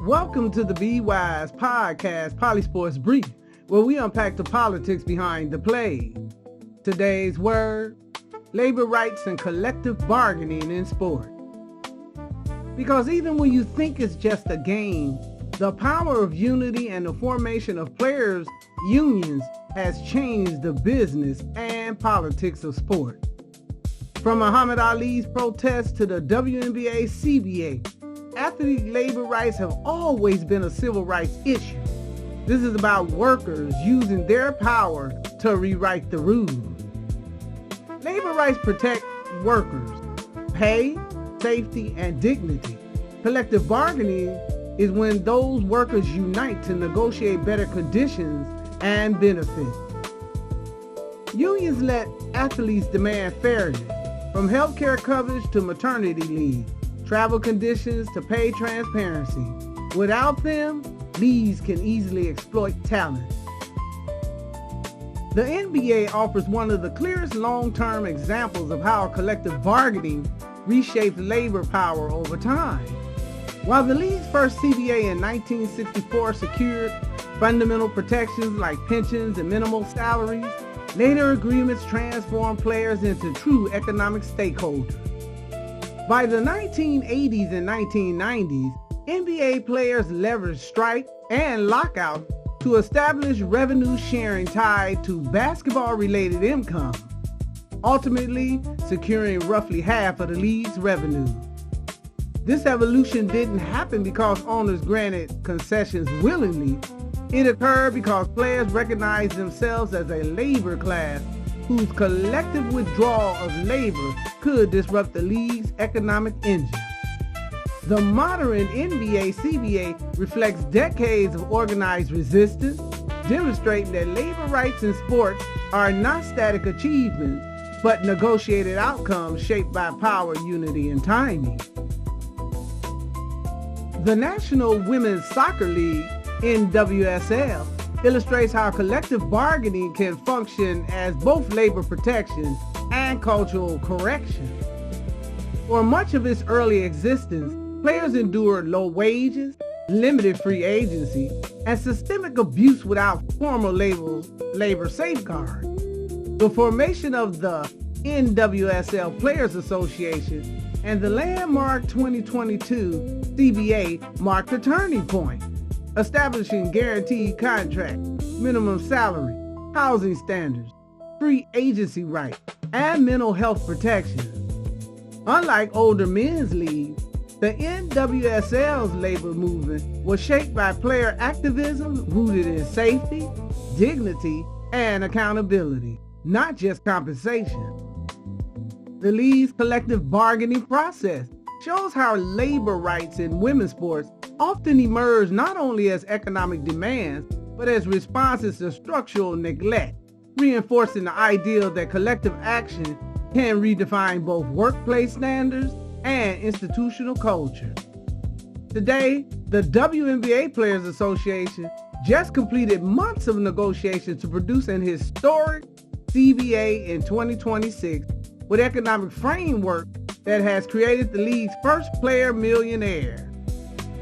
Welcome to the Be Wise podcast, PoliSports Brief, where we unpack the politics behind the play. Today's word, labor rights and collective bargaining in sport. Because even when you think it's just a game, the power of unity and the formation of players' unions has changed the business and politics of sport. From Muhammad Ali's protest to the WNBA CBA, athlete labor rights have always been a civil rights issue. This is about workers using their power to rewrite the rules. Labor rights protect workers' pay, safety, and dignity. Collective bargaining is when those workers unite to negotiate better conditions and benefits. Unions let athletes demand fairness, from healthcare coverage to maternity leave, travel conditions to pay transparency. Without them, leagues can easily exploit talent. The NBA offers one of the clearest long-term examples of how collective bargaining reshaped labor power over time. While the league's first CBA in 1964 secured fundamental protections like pensions and minimal salaries, later agreements transformed players into true economic stakeholders. By the 1980s and 1990s, NBA players leveraged strike and lockout to establish revenue sharing tied to basketball-related income, ultimately securing roughly half of the league's revenue. This evolution didn't happen because owners granted concessions willingly. It occurred because players recognized themselves as a labor class whose collective withdrawal of labor could disrupt the league's economic engine. The modern NBA CBA reflects decades of organized resistance, demonstrating that labor rights in sports are not static achievements, but negotiated outcomes shaped by power, unity, and timing. The National Women's Soccer League, NWSL, illustrates how collective bargaining can function as both labor protection and cultural correction. For much of its early existence, players endured low wages, limited free agency, and systemic abuse without formal labor safeguards. The formation of the NWSL Players Association and the landmark 2022 CBA marked a turning point, establishing guaranteed contracts, minimum salary, housing standards, free agency rights, and mental health protections. Unlike older men's leagues, the NWSL's labor movement was shaped by player activism rooted in safety, dignity, and accountability, not just compensation. The league's collective bargaining process shows how labor rights in women's sports often emerge not only as economic demands, but as responses to structural neglect, reinforcing the ideal that collective action can redefine both workplace standards and institutional culture. Today, the WNBA Players Association just completed months of negotiations to produce an historic CBA in 2026 with economic framework that has created the league's first player millionaire.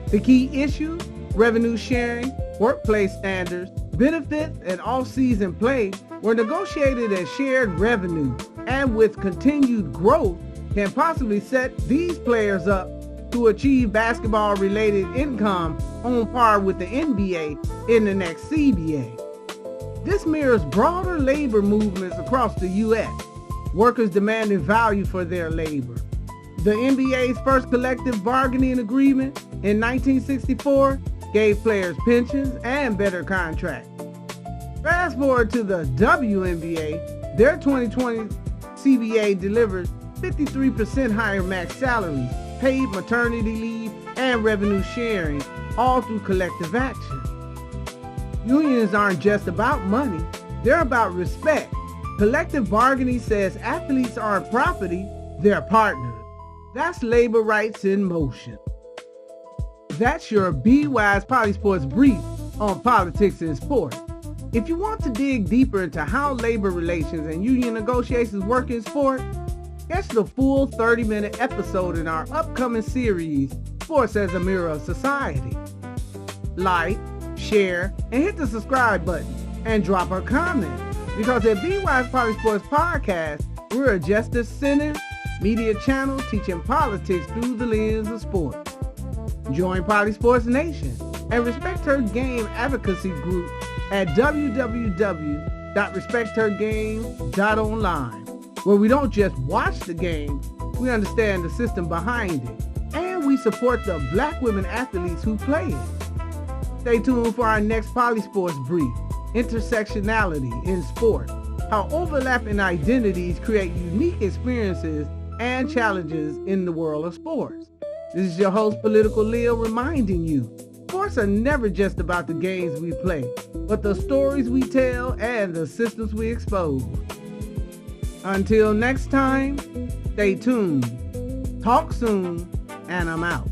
The key issues, revenue sharing, workplace standards, benefits, and off-season play were negotiated as shared revenue, and with continued growth can possibly set these players up to achieve basketball-related income on par with the NBA in the next CBA. This mirrors broader labor movements across the U.S., workers demanding value for their labor. The NBA's first collective bargaining agreement in 1964 gave players pensions and better contracts. Fast forward to the WNBA, their 2020 CBA delivered 53% higher max salaries, paid maternity leave, and revenue sharing, all through collective action. Unions aren't just about money, they're about respect. Collective bargaining says athletes aren't property, they're partners. That's labor rights in motion. That's your Be Wise PoliSports Brief on politics and sport. If you want to dig deeper into how labor relations and union negotiations work in sport, Catch the full 30-minute episode in our upcoming series, Sports as a Mirror of Society. Like, share, and hit the subscribe button, and drop a comment. Because at BY's PoliSports Podcast, we're a justice-centered media channel teaching politics through the lens of sports. Join PoliSports Nation and Respect Her Game advocacy group at www.respecthergame.online, where we don't just watch the game, we understand the system behind it, and we support the Black women athletes who play it. Stay tuned for our next PoliSports Brief, Intersectionality in Sport, how overlapping identities create unique experiences and challenges in the world of sports. This is your host, Political Leo, reminding you, sports are never just about the games we play, but the stories we tell and the systems we expose. Until next time, stay tuned, talk soon, and I'm out.